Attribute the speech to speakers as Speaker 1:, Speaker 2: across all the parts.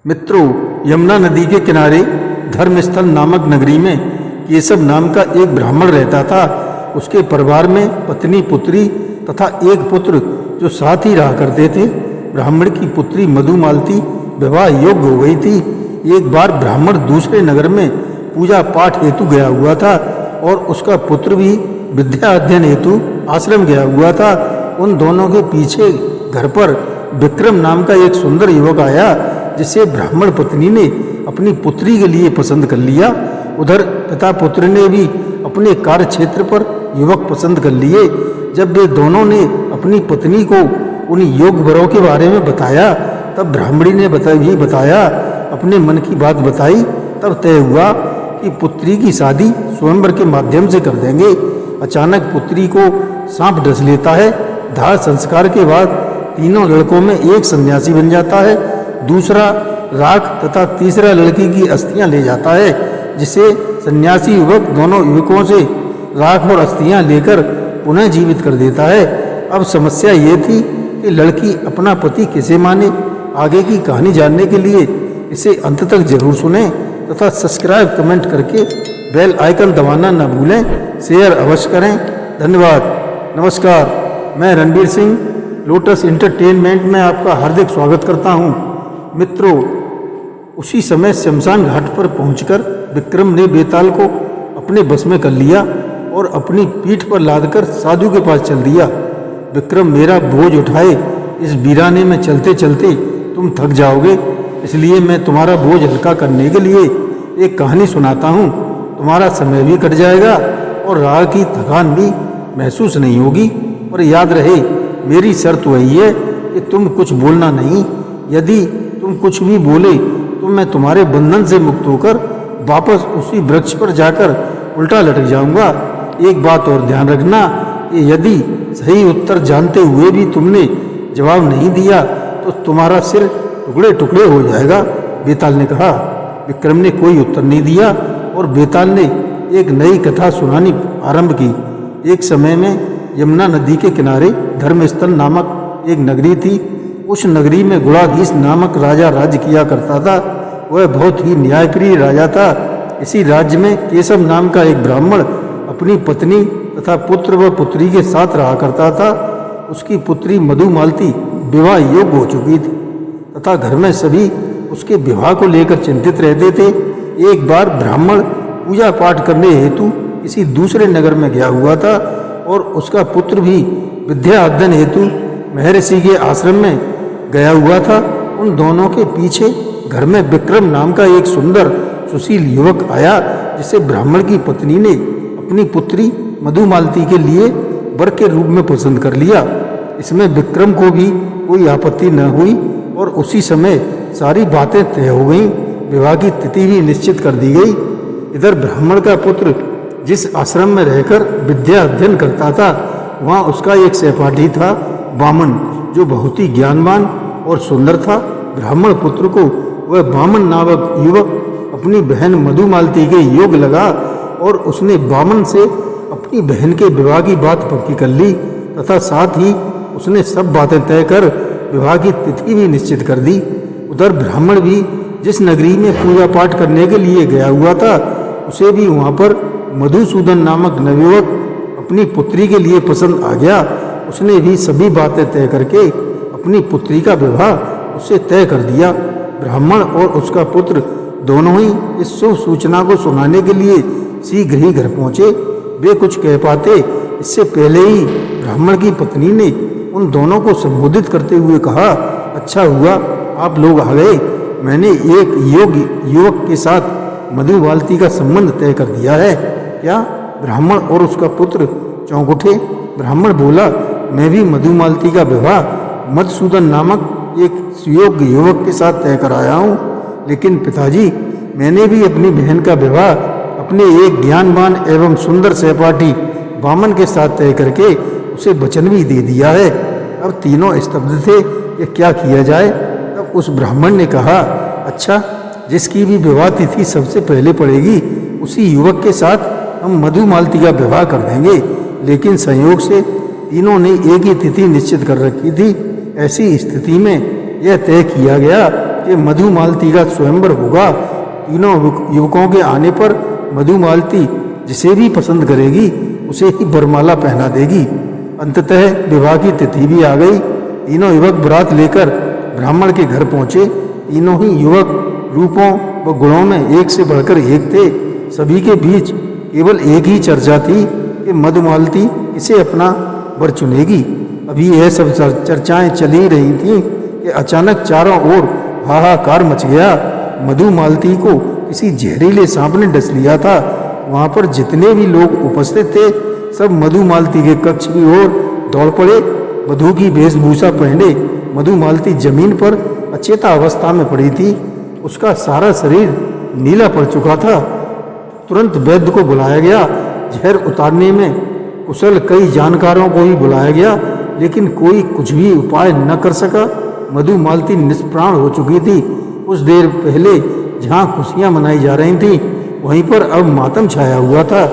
Speaker 1: मित्रों, यमुना नदी के किनारे धर्मस्थल नामक नगरी में केशव नाम का एक ब्राह्मण रहता था। उसके परिवार में पत्नी, पुत्री तथा एक पुत्र जो साथ ही रहा करते थे। ब्राह्मण की पुत्री मधुमालती विवाह योग्य हो गई थी। एक बार ब्राह्मण दूसरे नगर में पूजा पाठ हेतु गया हुआ था और उसका पुत्र भी विद्या अध्ययन हेतु आश्रम गया हुआ था। उन दोनों के पीछे घर पर विक्रम नाम का एक सुंदर युवक आया, जिसे ब्राह्मण पत्नी ने अपनी पुत्री के लिए पसंद कर लिया। उधर पिता पुत्र ने भी अपने कार्य क्षेत्र पर युवक पसंद कर लिए। जब वे दोनों ने अपनी पत्नी को उन योग्य वरों के बारे में बताया, तब ब्राह्मणी ने बताया अपने मन की बात बताई। तब तय हुआ कि पुत्री की शादी स्वयंवर के माध्यम से कर देंगे। अचानक पुत्री को सांप डस लेता है। दाह संस्कार के बाद तीनों लड़कों में एक सन्यासी बन जाता है, दूसरा राख तथा तीसरा लड़की की अस्थियां ले जाता है, जिसे सन्यासी युवक दोनों युवकों से राख और अस्थियां लेकर पुनः जीवित कर देता है। अब समस्या ये थी कि लड़की अपना पति किसे माने। आगे की कहानी जानने के लिए इसे अंत तक जरूर सुनें तथा सब्सक्राइब कमेंट करके बेल आइकन दबाना न भूलें। शेयर अवश्य करें। धन्यवाद। नमस्कार, मैं रणबीर सिंह लोटस एंटरटेनमेंट में आपका हार्दिक स्वागत करता हूं। मित्रों, उसी समय शमशान घाट पर पहुंचकर विक्रम ने बेताल को अपने बस में कर लिया और अपनी पीठ पर लादकर साधु के पास चल दिया। विक्रम, मेरा बोझ उठाए, इस वीराने में चलते चलते तुम थक जाओगे, इसलिए मैं तुम्हारा बोझ हल्का करने के लिए एक कहानी सुनाता हूँ। तुम्हारा समय भी कट जाएगा और राह की थकान भी महसूस नहीं होगी। और याद रहे, मेरी शर्त वही है कि तुम कुछ बोलना नहीं। यदि तुम कुछ भी बोले तो मैं तुम्हारे बंधन से मुक्त होकर वापस उसी वृक्ष पर जाकर उल्टा लटक जाऊंगा। एक बात और ध्यान रखना कि यदि सही उत्तर जानते हुए भी तुमने जवाब नहीं दिया तो तुम्हारा सिर टुकड़े टुकड़े हो जाएगा। बेताल ने कहा। विक्रम ने कोई उत्तर नहीं दिया और बेताल ने एक नई कथा सुनानी आरंभ की। एक समय में यमुना नदी के किनारे धर्मस्थल नामक एक नगरी थी। उस नगरी में गुणाधीश नामक राजा राज्य किया करता था। वह बहुत ही न्यायप्रिय राजा था। इसी राज्य में केशव नाम का एक ब्राह्मण अपनी पत्नी तथा पुत्र व पुत्री के साथ रहा करता था। उसकी पुत्री मधुमालती विवाह योग्य हो चुकी थी तथा घर में सभी उसके विवाह को लेकर चिंतित रहते थे। एक बार ब्राह्मण पूजा पाठ करने हेतु किसी दूसरे नगर में गया हुआ था और उसका पुत्र भी विद्या अध्ययन हेतु महर्षि के आश्रम में गया हुआ था। उन दोनों के पीछे घर में विक्रम नाम का एक सुंदर सुशील युवक आया, जिसे ब्राह्मण की पत्नी ने अपनी पुत्री मधुमालती के लिए वर के रूप में पसंद कर लिया। इसमें विक्रम को भी कोई आपत्ति न हुई और उसी समय सारी बातें तय हो गईं। विवाह की तिथि भी निश्चित कर दी गई। इधर ब्राह्मण का पुत्र जिस आश्रम में रहकर विद्या अध्ययन करता था, वहाँ उसका एक सहपाठी था वामन, जो बहुत ही ज्ञानवान और सुंदर था। ब्राह्मण पुत्र को वह वामन नामक युवक अपनी बहन मधुमालती के योग लगा और उसने वामन से अपनी बहन के विवाह की बात पक्की कर ली तथा साथ ही उसने सब बातें तय कर विवाह की तिथि भी निश्चित कर दी। उधर ब्राह्मण भी जिस नगरी में पूजा पाठ करने के लिए गया हुआ था, उसे भी वहाँ पर मधुसूदन नामक नवयुवक अपनी पुत्री के लिए पसंद आ गया। उसने भी सभी बातें तय करके अपनी पुत्री का विवाह उससे तय कर दिया। ब्राह्मण और उसका पुत्र दोनों ही इस शुभ सूचना को सुनाने के लिए शीघ्र ही घर पहुँचे। वे कुछ कह पाते इससे पहले ही ब्राह्मण की पत्नी ने उन दोनों को संबोधित करते हुए कहा, अच्छा हुआ आप लोग आ गए। मैंने एक योग्य युवक के साथ मधुमालती का संबंध तय कर दिया है। क्या? ब्राह्मण और उसका पुत्र चौंक उठे। ब्राह्मण बोला, मैं भी मधुमालती का विवाह मधुसूदन नामक एक सुयोग्य युवक के साथ तय कराया हूँ, लेकिन पिताजी, मैंने भी अपनी बहन का विवाह अपने एक ज्ञानवान एवं सुंदर सहपाठी वामन के साथ तय करके उसे वचन भी दे दिया है। अब तीनों स्तब्ध थे कि क्या किया जाए। तब उस ब्राह्मण ने कहा, अच्छा, जिसकी भी विवाह तिथि सबसे पहले पड़ेगी उसी युवक के साथ हम मधुमालती का विवाह कर देंगे। लेकिन संयोग से तीनों ने एक ही तिथि निश्चित कर रखी थी। ऐसी स्थिति में यह तय किया गया कि मधुमालती का स्वयंवर होगा। तीनों युवकों के आने पर मधुमालती जिसे भी पसंद करेगी उसे ही वरमाला पहना देगी। अंततः विवाह की तिथि भी आ गई। तीनों युवक बारात लेकर ब्राह्मण के घर पहुंचे। तीनों ही युवक रूपों व गुणों में एक से बढ़कर एक थे। सभी के बीच केवल एक ही चर्चा थी कि मधुमालती किसे अपना वर चुनेगी। अभी यह सब चर्चाएं चली रही थीं कि अचानक चारों ओर हाहाकार मच गया। मधुमालती को किसी जहरीले सांप ने डस लिया था। वहां पर जितने भी लोग उपस्थित थे सब मधुमालती के कक्ष की ओर दौड़ पड़े। वधू की वेशभूषा पहने मधुमालती जमीन पर अचेता अवस्था में पड़ी थी। उसका सारा शरीर नीला पड़ चुका था। तुरंत वैद्य को बुलाया गया। जहर उतारने में कुशल कई जानकारों को ही बुलाया गया, लेकिन कोई कुछ भी उपाय न कर सका। मधुमालती निष्प्राण हो चुकी थी। कुछ देर पहले जहाँ खुशियाँ मनाई जा रही थीं वहीं पर अब मातम छाया हुआ था।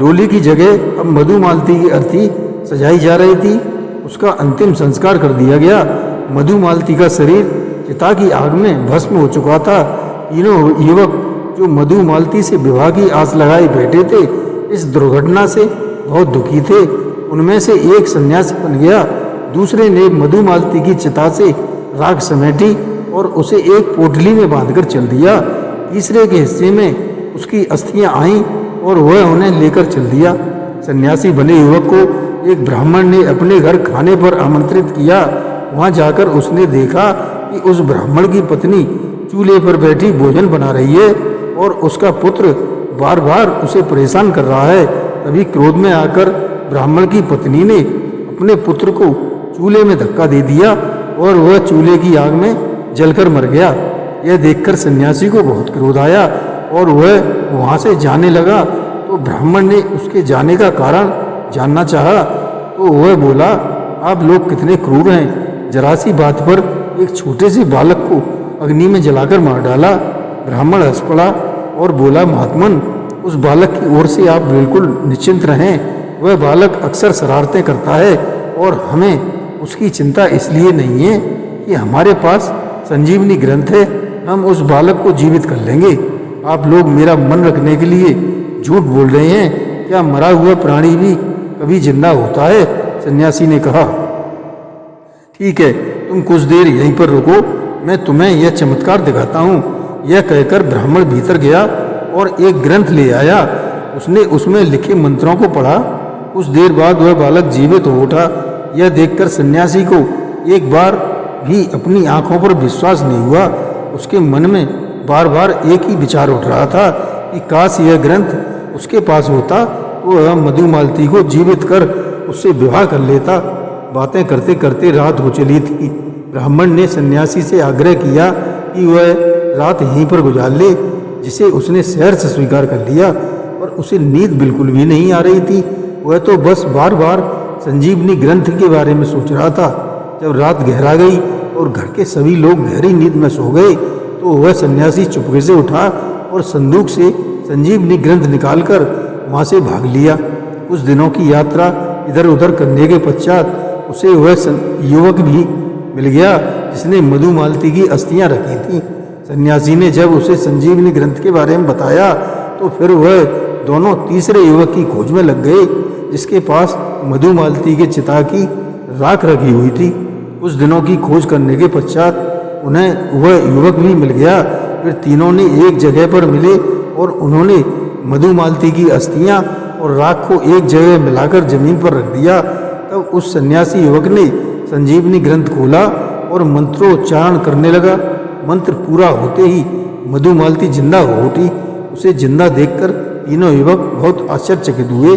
Speaker 1: डोली की जगह अब मधुमालती की अर्थी सजाई जा रही थी। उसका अंतिम संस्कार कर दिया गया। मधुमालती का शरीर चिता की आग में भस्म हो चुका था। तीनों युवक जो मधुमालती से विवाह की आस लगाए बैठे थे इस दुर्घटना से बहुत दुखी थे। उनमें से एक सन्यासी बन गया। दूसरे ने मधुमालती की चिता से राख समेटी और उसे एक पोटली में बांधकर चल दिया। तीसरे के हिस्से में उसकी अस्थियां आईं और वह उन्हें लेकर चल दिया। सन्यासी बने युवक को एक ब्राह्मण ने अपने घर खाने पर आमंत्रित किया। वहां जाकर उसने देखा कि उस ब्राह्मण की पत्नी चूल्हे पर बैठी भोजन बना रही है और उसका पुत्र बार बार उसे परेशान कर रहा है। तभी क्रोध में आकर ब्राह्मण की पत्नी ने अपने पुत्र को चूल्हे में धक्का दे दिया और वह चूल्हे की आग में जलकर मर गया। यह देखकर सन्यासी को बहुत क्रोध आया और वह वहां से जाने लगा। तो ब्राह्मण ने उसके जाने का कारण जानना चाहा तो वह बोला, आप लोग कितने क्रूर हैं। जरा सी बात पर एक छोटे से बालक को अग्नि में जलाकर मार डाला। ब्राह्मण हंस पड़ा और बोला, महात्मन, उस बालक की ओर से आप बिल्कुल निश्चिंत रहें। वह बालक अक्सर शरारतें करता है और हमें उसकी चिंता इसलिए नहीं है कि हमारे पास संजीवनी ग्रंथ है। हम उस बालक को जीवित कर लेंगे। आप लोग मेरा मन रखने के लिए झूठ बोल रहे हैं। क्या मरा हुआ प्राणी भी कभी जिंदा होता है? सन्यासी ने कहा। ठीक है, तुम कुछ देर यहीं पर रुको, मैं तुम्हें यह चमत्कार दिखाता हूँ। यह कहकर ब्राह्मण भीतर गया और एक ग्रंथ ले आया। उसने उसमें लिखे मंत्रों को पढ़ा। कुछ देर बाद वह बालक जीवित हो उठा। यह देखकर सन्यासी को एक बार भी अपनी आंखों पर विश्वास नहीं हुआ। उसके मन में बार बार एक ही विचार उठ रहा था कि काश यह ग्रंथ उसके पास होता तो वह मधुमालती को जीवित कर उससे विवाह कर लेता। बातें करते करते रात हो चली थी। ब्राह्मण ने सन्यासी से आग्रह किया कि वह रात यहीं पर गुजार ले, जिसे उसने शहर से स्वीकार कर लिया। पर उसे नींद बिल्कुल भी नहीं आ रही थी। वह तो बस बार बार संजीवनी ग्रंथ के बारे में सोच रहा था। जब रात गहरा गई और घर के सभी लोग गहरी नींद में सो गए तो वह सन्यासी चुपके से उठा और संदूक से संजीवनी ग्रंथ निकालकर वहां से भाग लिया। कुछ दिनों की यात्रा इधर उधर करने के पश्चात उसे वह युवक भी मिल गया जिसने मधुमालती की अस्थियां रखी थीं। सन्यासी ने जब उसे संजीवनी ग्रंथ के बारे में बताया तो फिर वह दोनों तीसरे युवक की खोज में लग गए जिसके पास मधुमालती के चिता की राख रखी हुई थी। कुछ दिनों की खोज करने के पश्चात उन्हें वह युवक भी मिल गया। फिर तीनों ने एक जगह पर मिले और उन्होंने मधुमालती की अस्थियां और राख को एक जगह मिलाकर जमीन पर रख दिया। तब उस सन्यासी युवक ने संजीवनी ग्रंथ खोला और मंत्रोच्चारण करने लगा। मंत्र पूरा होते ही मधुमालती जिंदा हो उठी। उसे जिंदा देखकर तीनों युवक बहुत आश्चर्यचकित हुए।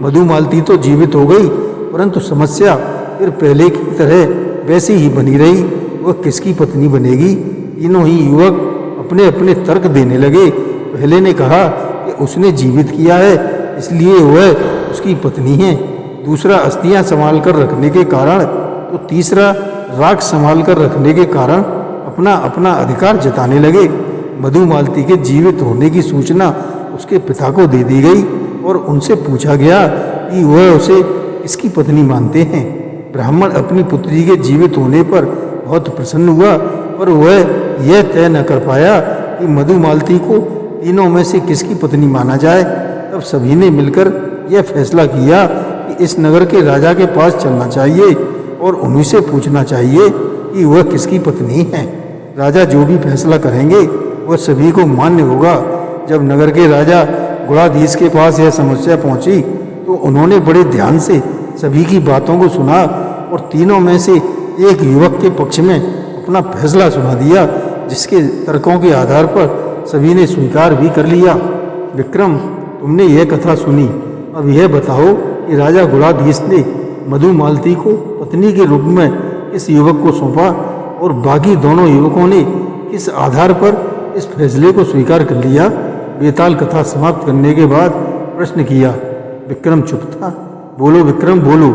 Speaker 1: मधुमालती तो जीवित हो गई, परंतु समस्या फिर पहले की तरह वैसी ही बनी रही। वह किसकी पत्नी बनेगी? तीनों ही युवक अपने अपने तर्क देने लगे। पहले ने कहा कि उसने जीवित किया है इसलिए वह उसकी पत्नी है। दूसरा अस्थियां संभाल कर रखने के कारण, तो तीसरा राख संभाल कर रखने के कारण अपना अपना अधिकार जताने लगे। मधुमालती के जीवित होने की सूचना उसके पिता को दे दी गई और उनसे पूछा गया कि वह उसे किसकी पत्नी मानते हैं। ब्राह्मण अपनी पुत्री के जीवित होने पर बहुत प्रसन्न हुआ, पर वह यह तय न कर पाया कि मधुमालती को तीनों में से किसकी पत्नी माना जाए, तब सभी ने मिलकर यह फैसला किया कि इस नगर के राजा के पास चलना चाहिए और उन्हीं से पूछना चाहिए कि वह किसकी पत्नी है। राजा जो भी फैसला करेंगे वह सभी को मान्य होगा। जब नगर के राजा गुणाधीश के पास यह समस्या पहुंची तो उन्होंने बड़े ध्यान से सभी की बातों को सुना और तीनों में से एक युवक के पक्ष में अपना फैसला सुना दिया, जिसके तर्कों के आधार पर सभी ने स्वीकार भी कर लिया। विक्रम, तुमने यह कथा सुनी, अब यह बताओ कि राजा गुणाधीश ने मधुमालती को पत्नी के रूप में इस युवक को सौंपा और बाकी दोनों युवकों ने किस आधार पर इस फैसले को स्वीकार कर लिया। बेताल कथा समाप्त करने के बाद प्रश्न किया। विक्रम चुप था। बोलो विक्रम बोलो,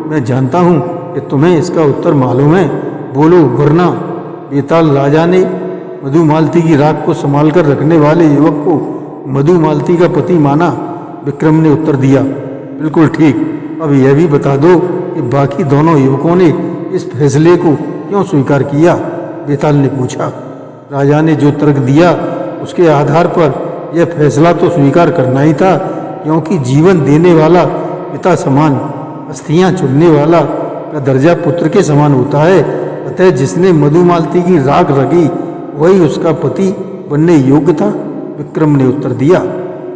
Speaker 1: मैं जानता हूँ कि तुम्हें इसका उत्तर मालूम है, बोलो वरना। बेताल राजा ने मधुमालती की राख को संभाल कर रखने वाले युवक को मधुमालती का पति माना। विक्रम ने उत्तर दिया, बिल्कुल ठीक। अब यह भी बता दो कि बाकी दोनों युवकों ने इस फैसले को क्यों स्वीकार किया। बेताल ने पूछा। राजा ने जो तर्क दिया उसके आधार पर यह फैसला तो स्वीकार करना ही था, क्योंकि जीवन देने वाला पिता समान, अस्थियां चुनने वाला का दर्जा पुत्र के समान होता है। अतः जिसने मधुमालती की राख रखी वही उसका पति बनने योग्य था। विक्रम ने उत्तर दिया,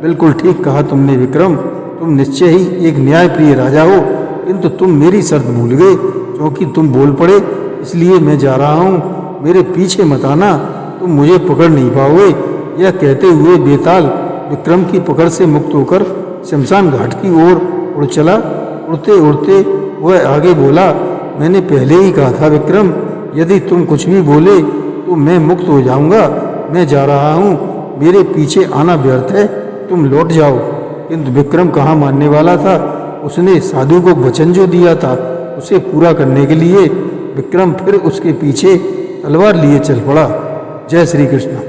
Speaker 1: बिल्कुल ठीक कहा तुमने विक्रम, तुम निश्चय ही एक न्यायप्रिय राजा हो, किंतु तुम मेरी शर्त भूल गए। क्योंकि तुम बोल पड़े इसलिए मैं जा रहा हूँ, मेरे पीछे मत आना, तुम मुझे पकड़ नहीं पाओगे। यह कहते हुए बेताल विक्रम की पकड़ से मुक्त होकर शमशान घाट की ओर उड़ चला। उड़ते उड़ते वह आगे बोला, मैंने पहले ही कहा था विक्रम, यदि तुम कुछ भी बोले तो मैं मुक्त हो जाऊंगा। मैं जा रहा हूँ, मेरे पीछे आना व्यर्थ है, तुम लौट जाओ। किंतु विक्रम कहाँ मानने वाला था। उसने साधु को वचन जो दिया था उसे पूरा करने के लिए विक्रम फिर उसके पीछे तलवार लिए चल पड़ा। जय श्री कृष्ण।